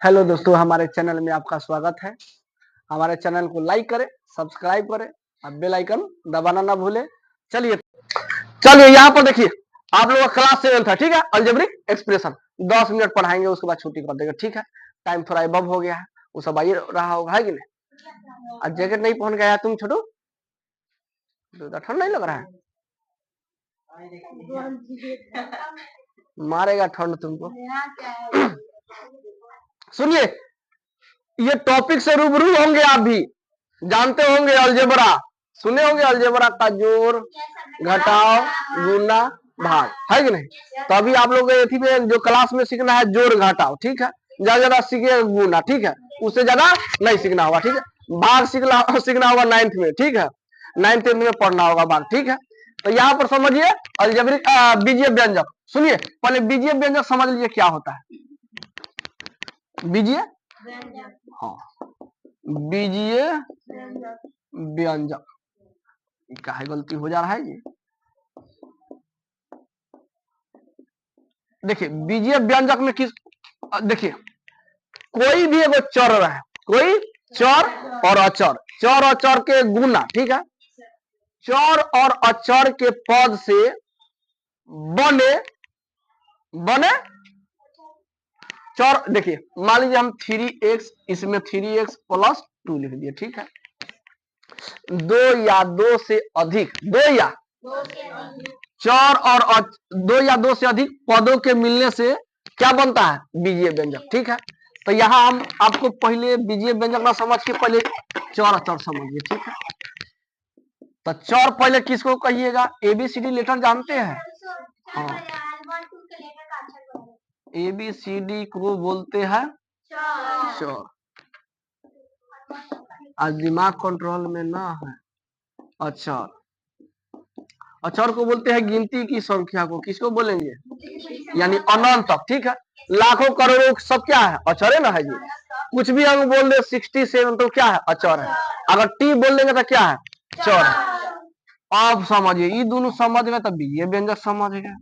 Hello दोस्तों, हमारे channel में आपका स्वागत है। हमारे चैनल को लाइक करें, सब्सक्राइब करें और बेल आइकन दबाना ना भूलें। चलिए चलिए यहाँ पर देखिए, आप लोगों का क्लास 7 था, ठीक है। अलजेब्रिक एक्सप्रेशन 10 मिनट पढ़ाएंगे, उसके बाद छुट्टी कर देंगे, ठीक है। टाइम थोड़ा एबव हो गया है, वो सब आइए रहा होगा, है कि नहीं। और जैकेट नहीं पहन के आया तुम छोटू, ठंड नहीं लग रहा है? मारेगा ठंड तुमको। सुनिए, ये टॉपिक से रूबरू होंगे, आप भी जानते होंगे अलजेब्रा, सुने होंगे अलजेब्रा का जोड़ घटाव गुना भाग, है कि नहीं। तो अभी आप लोग में जो क्लास में सीखना है जोड़ घटाव, ठीक है। ज्यादा ज्यादा सीखे गुना, ठीक है, उससे ज्यादा नहीं सीखना होगा, ठीक है। भाग सीखना होगा 9th में, ठीक है। 9th 10th में पढ़ना होगा भाग, ठीक है। तो यहाँ पर समझिए अलजेब्रिक बीजीय व्यंजक। सुनिए, पहले बीजीय व्यंजक समझ लीजिए क्या होता है। बीजीय, हाँ, बीजीय व्यंजक। काहे गलती हो जा रहा है ये। देखिए बीजीय व्यंजक में किस, देखिए कोई भी एगो चर रहे, कोई चर और अचर, चर और चर के गुना, ठीक है। चर और अचर के पद से बने बने चर। देखिए मान लीजिए हम 3x, इसमें 3x + 2 लिख दिए, ठीक है। दो या दो से अधिक, दो या चर और दो या दो से अधिक पदों के मिलने से क्या बनता है, बीजीय व्यंजक, ठीक है। तो यहाँ हम आपको पहले बीजीय व्यंजक ना समझ के पहले चर अचर समझिए, ठीक है। तो चर पहले किसको कहिएगा, एबीसीडी लेटर जानते हैं, हाँ। एबीसीडी को बोलते हैं चर। आज दिमाग कंट्रोल में ना है। अचर, अचर को बोलते हैं गिनती की संख्या को, किसको बोलेंगे, यानी अनंत तक, ठीक है। लाखों करोड़ों सब क्या है, अचर है ना, है जी। कुछ भी अंक बोल दे 67 तो क्या है, अचर है। अगर टी बोल देंगे तो क्या है, चर है। आप समझिए, ये दोनों समझ गए तब ये व्यंजक समझ गए।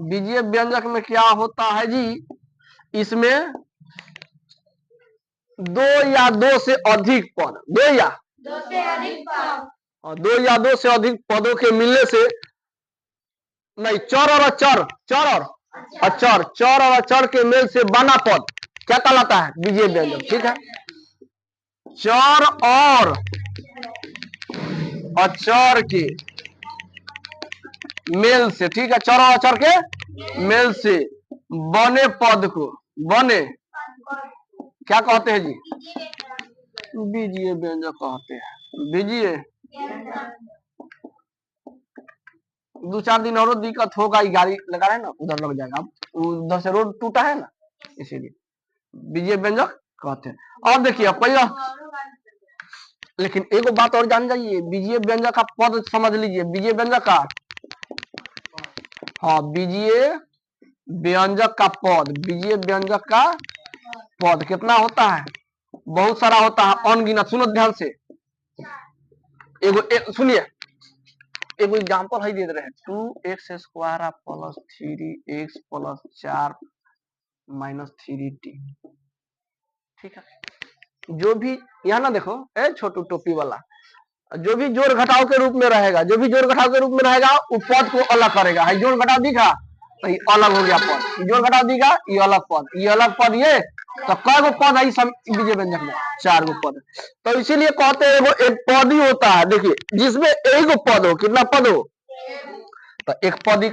बीजीय व्यंजक में क्या होता है जी, इसमें दो या दो से अधिक पद, दो या दो से अधिक पद, और दो या दो से अधिक पदों के मिलने से, नहीं, चर और अचर, चर और अचर, चर और अचर के मेल से बना पद क्या कहलाता है, बीजीय व्यंजक, ठीक है। चर और अचर के मेल से, ठीक है, चर और अचर के मेल से बने पद को, बने क्या कहते हैं जी, बीजीय व्यंजक कहते हैं। बीजीय, 2-4 दिन और दिक्कत होगा, गाड़ी लगा रहे हैं ना, उधर लग जाएगा, उधर से रोड टूटा है ना, इसीलिए बीजीय व्यंजक कहते हैं। अब देखिए पहला, लेकिन एक बात और जान जाइए, बीजीय व्यंजक का पद समझ लीजिए, बीजीय व्यंजक का, हाँ, बीजीय व्यंजक का पद, बीजीय व्यंजक का पद कितना होता है, बहुत सारा होता है, अनगिनत। सुनो ध्यान से, सुनिए, एगो एग्जांपल है दे रहे हैं, 2x² + 3x + 4 - 3t, ठीक है। जो भी यहाँ ना देखो, छोटू टोपी वाला, जो भी जोड़ घटाव के रूप में रहेगा, जो भी जोड़ घटाव के रूप में रहेगा, वो पद को अलग करेगा। है जोड़ घटाव दिखा तो ये अलग हो गया पद, जोड़ घटाव दिखा ये अलग पद, ये अलग पद, ये तो कई गो पद है बीजीय व्यंजक में, 4 गो पद। तो इसीलिए कहते हैं वो एक पद ही होता है, देखिए जिसमें एक गो पद हो, कितना पद हो, तो एक पद ही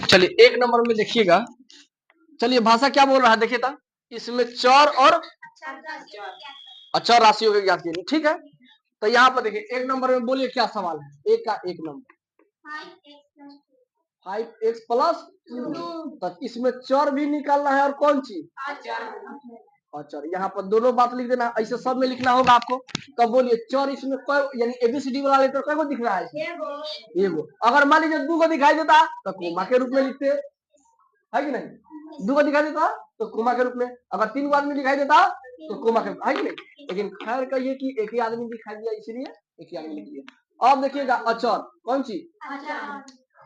चलिए 1 नंबर में देखिएगा, चलिए भाषा क्या बोल रहा है देखिए था, इसमें चर और अचर राशियों के ज्ञात कीजिए, ठीक है। तो यहाँ पर देखिए 1 नंबर में बोलिए क्या सवाल है, एक का 1 नंबर 5x प्लस 2, तो इसमें चर भी निकालना है और कौन चीज अचर। यहाँ पर दोनों बात लिख देना, ऐसे सब में लिखना होगा आपको। तो बोलिए चर इसमें यानी एबीसीडी वाला लेटर कई को दिख रहा है, एगो। अगर मान लीजिए 2 को दिखाई देता तो कोमा के रूप में लिखते, है कि नहीं। 2 को दिखाई देता तो कोमा के रूप में, अगर 3 को आदमी दिखाई देता तो कोमा के, है कि नहीं। लेकिन खैर कहिए कि एक ही आदमी दिखाई दिया इसलिए एक ही आदमी लिख दिया। अब देखिएगा अचर कौन सी,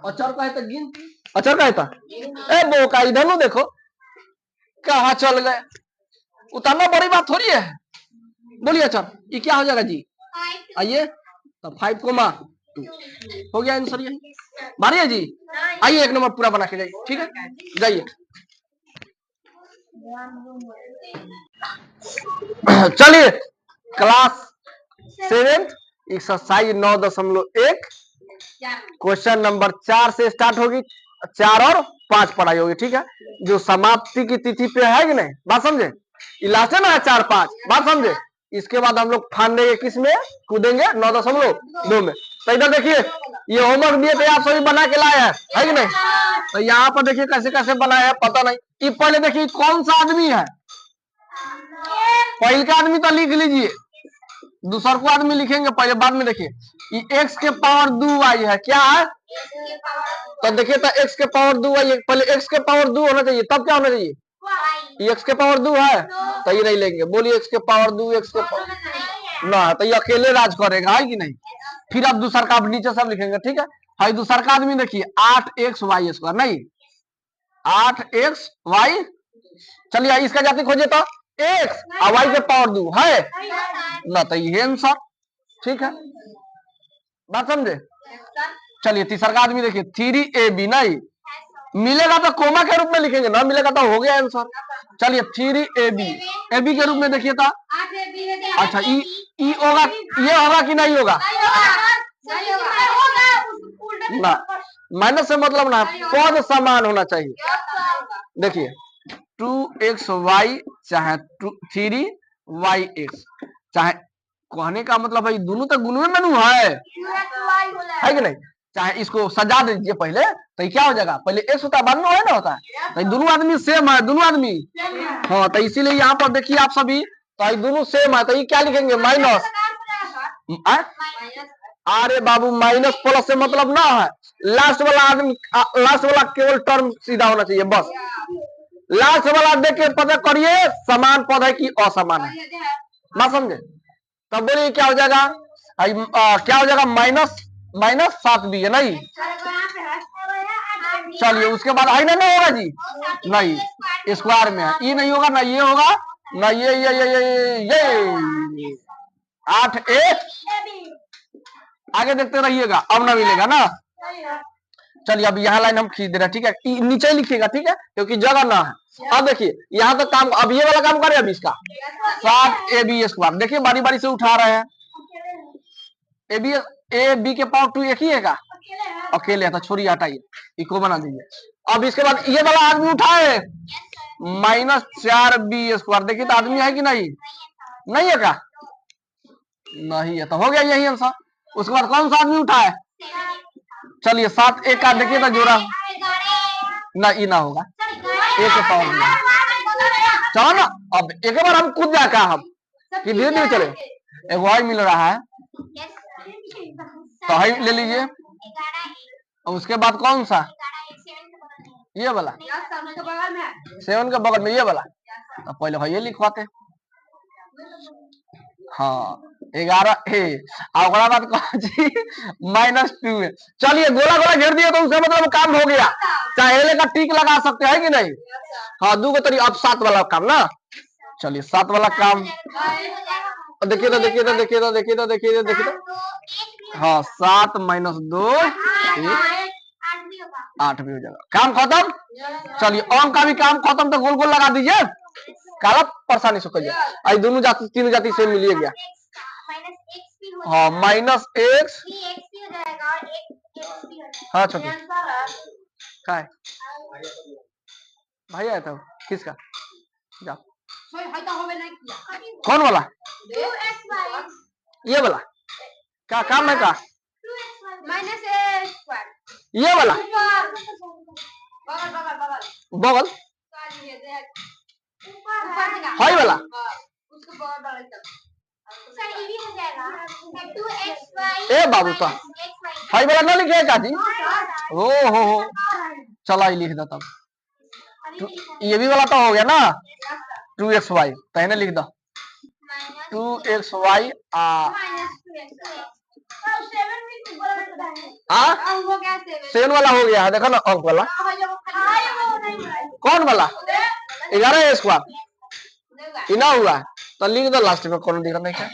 अचर का है तो गिनती, अचर का है था ए बोका, इधर लो देखो कहाँ चल गए, उतारना बड़ी बात थोड़ी है। बोलिए अचर ये क्या हो जाएगा जी, आइए तो 5 कोमा 2 हो गया आंसर यही। मानिए जी, आइए 1 नंबर पूरा बना के जाइए, ठीक है जाइए। चलिए क्लास 7 एक्सरसाइज 9.1 क्वेश्चन नंबर 4 से स्टार्ट होगी, 4 और 5 पढ़ाई होगी, ठीक है। जो समाप्ति की तिथि पे है कि नहीं, बात समझे, लास्ट है ना 4-5, बात समझे। इसके बाद हम लोग फांडेंगे किस में, कूदेंगे 9.2 में। तो इधर देखिए ये होमवर्क दिए थे आप सभी बना के लाए हैं, है कि नहीं। तो यहाँ पर देखिए कैसे कैसे बनाया है पता नहीं। कि पहले देखिए कौन सा आदमी है, पहले का आदमी तो लिख लीजिए, दूसर को आदमी लिखेंगे पहले, बाद में देखिए ये x के पावर 2 y है, क्या है। तो देखिए तो x के पावर 2 y, पहले x के पावर 2 होना चाहिए, तब क्या होना चाहिए, ये x के पावर 2 है तो ये नहीं लेंगे। बोलिए x के पावर 2, x के पावर ना, तो ये अकेले राज करेगा, है कि नहीं। फिर आप दूसर का नीचे सब लिखेंगे, ठीक है। हाई दूसर का आदमी देखिए 8x(y²), नहीं 8x(y), चलिए इसका जाति खोजिए तो x और y के पावर 2 है ना, तो ये आंसर, ठीक है, बात समझे। चलिए तीसरा का आदमी देखिए 3ab, नहीं मिलेगा तो कोमा के रूप में लिखेंगे, ना मिलेगा तो हो गया आंसर। चलिए 3ab, ab के रूप में देखिए था, अच्छा ई होगा, ये होगा कि नहीं होगा ना, माइनस से मतलब ना, पद समान होना चाहिए। देखिए 2xy चाहे 3yx, चाहे कहने का मतलब है दोनों तो गुण में मेनू है कि नहीं। चाहे इसको सजा दीजिए पहले तो क्या हो जाएगा, पहले x होता है बाद में y ना होता है, तो दोनों आदमी सेम है, दोनों आदमी हाँ, तो इसीलिए यहाँ पर देखिए आप सभी, तो दोनों सेम है, तो ये क्या लिखेंगे माइनस। अरे बाबू माइनस प्लस से मतलब ना है, लास्ट वाला आदमी, लास्ट वाला केवल टर्म सीधा होना चाहिए बस। लास्ट वाला देख के पता करिए समान पद है कि असमान है, ना समझे। तब बोलिए क्या हो जाएगा, क्या हो जाएगा, -7b है, नहीं। चलिए उसके बाद आई ना होगा जी, नहीं स्क्वायर में है, ये नहीं होगा ना, ये होगा ना, ये 8a, आगे देखते रहिएगा अब ना मिलेगा ना। चलिए अब यहाँ लाइन हम खींच दे रहे हैं, ठीक है, नीचे लिखिएगा, ठीक है, क्योंकि जगह ना है। अब देखिए यहाँ तो काम, अब ये वाला काम करें, अब इसका 7ab², देखिए बारी बारी से उठा रहे हैं। ए बी के पावर 2 एक ही है का, अकेले है, तो छोड़िए हटाइए, इको बना दीजिए। अब इसके बाद ये वाला आदमी उठाए -4b², देखिए तो आदमी है कि नहीं, नहीं है का, नहीं है, तो हो गया यही आंसर। उसके बाद कौन सा आदमी उठा है, चलिए 7a का देखिए तो जोड़ा ना, ई ना होगा, ए के पावर चलो ना। अब एक बार हम कूद जाए, हम कि धीरे धीरे चले, एक वाई मिल रहा है तो हाई ले लीजिए। और उसके बाद कौन सा, ये वाला 7 के बगल में ये वाला, तो पहले भाई ये लिखवाते, हाँ 11 और बात -2 है। चलिए गोला गोला घेर दिया तो उसका मतलब काम हो गया, चाहे एले का टिक लगा सकते हैं कि नहीं, हाँ 2 तरी। अब 7 वाला काम ना, चलिए 7 वाला काम देखिए तो देखिए तो देखिए तो देखिए तो देखिए तो देखिए तो, हाँ 7 - 2 8 भी हो जाएगा, काम खत्म। चलिए अंक का भी काम खत्म, तो गोल गोल लगा दीजिए, काला परेशानी से कहिए, आई दोनों जाति तीनों जाति से मिलिए गया, हाँ -x, हाँ छोटी क्या है भाई आया था किसका जाओ कौन वाला ये वाला क्या काम है का ये वाला बगल हाई वाला ए बाबू तो हाई वाला ना लिखे का जी हो चला ही लिख देता ये भी वाला तो हो गया ना 2xy पहले लिख दो 2xy सेवन वाला हो गया देखो ना अंक वाला कौन वाला 11 स्क्वायर इना हुआ तो लिख दो लास्ट में कौन दिख रहा नहीं क्या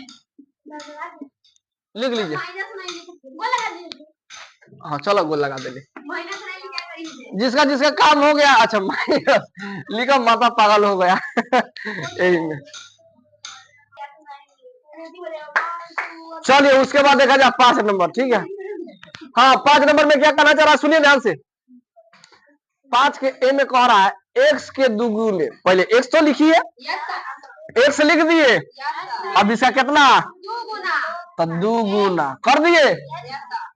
लिख लीजिए हाँ चलो गोल लगा दे जिसका जिसका काम हो गया अच्छा माइनस लिखो माता पागल हो गया यही में चलिए उसके बाद देखा जाए 5 नंबर ठीक है हाँ 5 नंबर में क्या कहना चाह रहा है सुनिए ध्यान से 5 के ए में कह रहा है x के दुगुने पहले x तो लिखिए x लिख दिए अब इसका कितना तो दुगुना कर दिए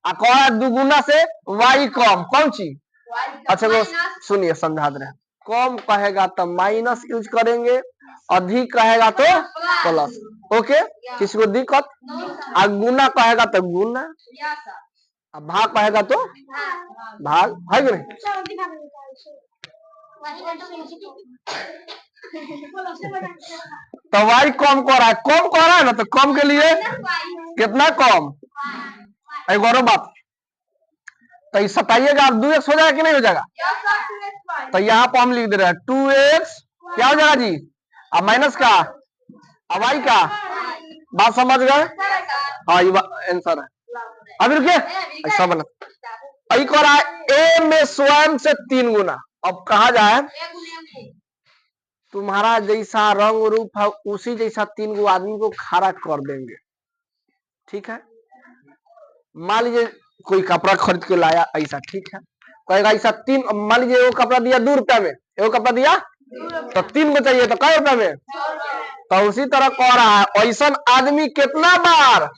कह रहा है दुगुना से y कम कौन चीज अच्छा वो सुनिए समझा दे रहे कम कहेगा तो माइनस यूज करेंगे अधिक कहेगा तो प्लस ओके किसी को दिक्कत गुना कहेगा तो गुना अब भाग कहेगा तो भाग है कि नहीं तो y कम कर रहा है ना तो कम के लिए कितना कम एक और बात तो ये सताइएगा आप 2x हो जाएगा कि नहीं हो जाएगा तो यहाँ पर हम लिख दे रहे हैं 2x क्या हो जाएगा जी अब माइनस का अब y का बात समझ गए हाँ ये आंसर है अभी रुकिए ऐसा बना आई को रहा है a में स्वयं से 3 गुना अब कहा जाए तुम्हारा जैसा रंग रूप है उसी जैसा 3 गो आदमी को खड़ा कर देंगे ठीक है मान लीजिए कोई कपड़ा खरीद के लाया ऐसा ठीक है कहेगा ऐसा 3 मान लीजिए वो कपड़ा दिया 2 रुपया में वो कपड़ा दिया तो 3 को चाहिए तो कै रुपया में तो उसी तरह कह रहा है ऐसा आदमी कितना बार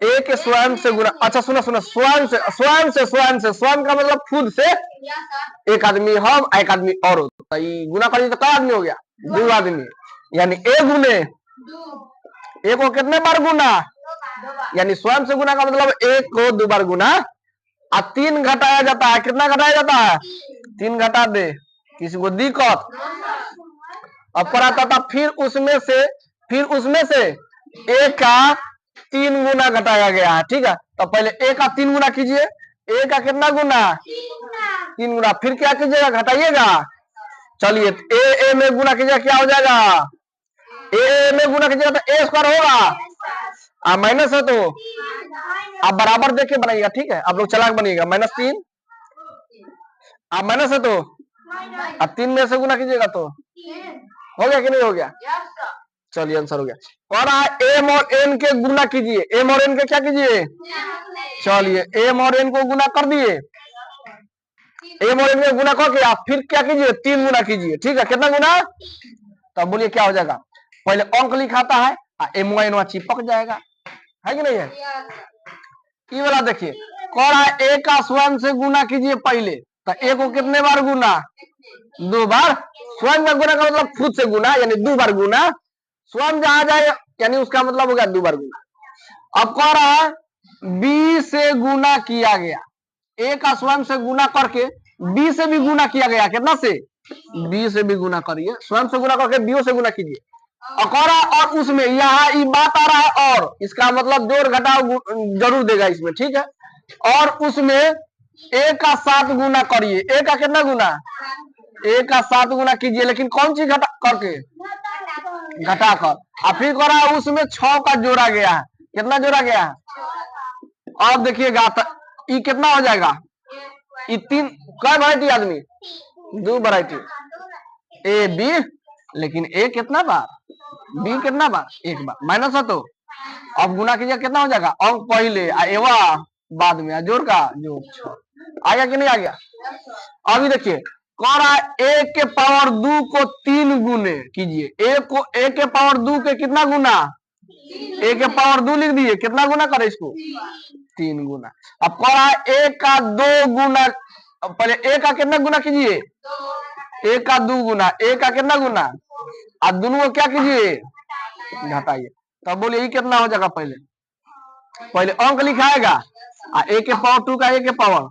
एक स्वयं से गुना अच्छा सुनो स्वयं का मतलब खुद से एक आदमी हम एक आदमी और गुना करिए तो क्या आदमी हो गया 2 आदमी यानी एक गुने एक को कितने बार गुना यानी स्वयं से गुना का मतलब एक को 2 बार गुना और 3 घटाया जाता है कितना घटाया जाता है 3 घटा दे किसी को दिक्कत अब कराता था फिर उसमें से एक का 3 गुना घटाया गया है ठीक है तो पहले एक का 3 गुना कीजिए एक का कितना गुना 3 गुना फिर क्या कीजिएगा घटाइएगा चलिए ए में गुना कीजिएगा क्या हो जाएगा ए में गुना कीजिएगा तो ए स्क्वायर होगा माइनस है तो आप बराबर देख के बनाइएगा ठीक है आप लोग चालाक बनिएगा -3 आप माइनस है तो अब 3 में से गुना कीजिएगा तो हो गया कि नहीं हो गया चलिए आंसर हो गया और एम और एन के गुना कीजिए एम और एन के क्या कीजिए चलिए एम और एन को गुना कर दिए एम और एन के गुना करके आप फिर क्या कीजिए 3 गुना कीजिए ठीक है कितना गुना तब बोलिए क्या हो जाएगा पहले अंक लिखाता है एम वाई एन चिपक जाएगा है कि नहीं है ये वाला देखिए कह रहा है एक का स्वयं से गुना कीजिए पहले तो एक को कितने बार गुना 2 बार स्वयं का गुना का मतलब खुद से गुना यानी 2 बार गुना स्वयं जहां जाए यानी उसका मतलब हो गया 2 बार गुना अब कह रहा है बी से गुना किया गया ए का स्वयं से गुना करके बी से भी गुना किया गया कितना से बी से भी गुना करिए स्वयं से गुना करके बी से गुना कीजिए और कह रहा और उसमें यहाँ ये बात आ रहा है और इसका मतलब जोड़ घटाव जरूर देगा इसमें ठीक है और उसमें ए का 7 गुना करिए ए का कितना गुना ए का 7 गुना कीजिए लेकिन कौन चीज घटा करके घटा कर और फिर कह रहा है उसमें 6 का जोड़ा गया है कितना जोड़ा गया है अब देखिएगा ये कितना हो जाएगा ये 3 कै वैरायटी आदमी 2 वैरायटी ए बी लेकिन ए कितना बार बी कितना बार 1 बार माइनस है तो अब गुना कीजिए, कितना हो जाएगा? अंक पहले एवा बाद में, जोड़ का जोड़। आ गया कि नहीं आ गया? अभी देखिए कह रहा है एक के पावर 2 को 3 गुने कीजिए। एक को एक के पावर 2 के कितना गुना? एक के पावर 2 लिख दीजिए, कितना गुना करे इसको? 3 गुना। अब कह रहा है एक का 2 गुना, पहले एक का कितना गुना कीजिए? एक का 2 गुना। एक का कितना गुना? अब दोनों को क्या कीजिए? घटाइए। तब बोलिए ये कितना हो जाएगा? पहले अंक लिखाएगा, एक के पावर 2 का एक के पावर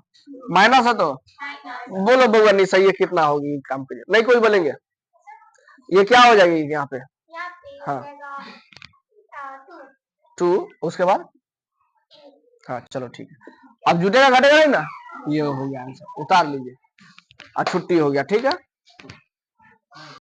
माइनस है, तो बोलो बउआ नहीं सही है, कितना होगी? काम करिए, नहीं कोई बोलेंगे। ये क्या हो जाएगी यहाँ पे? हाँ 2, उसके बाद हाँ चलो ठीक है। अब जुटेगा घटेगा नहीं ना? ये हो गया आंसर, उतार लीजिए। छुट्टी हो गया, ठीक है।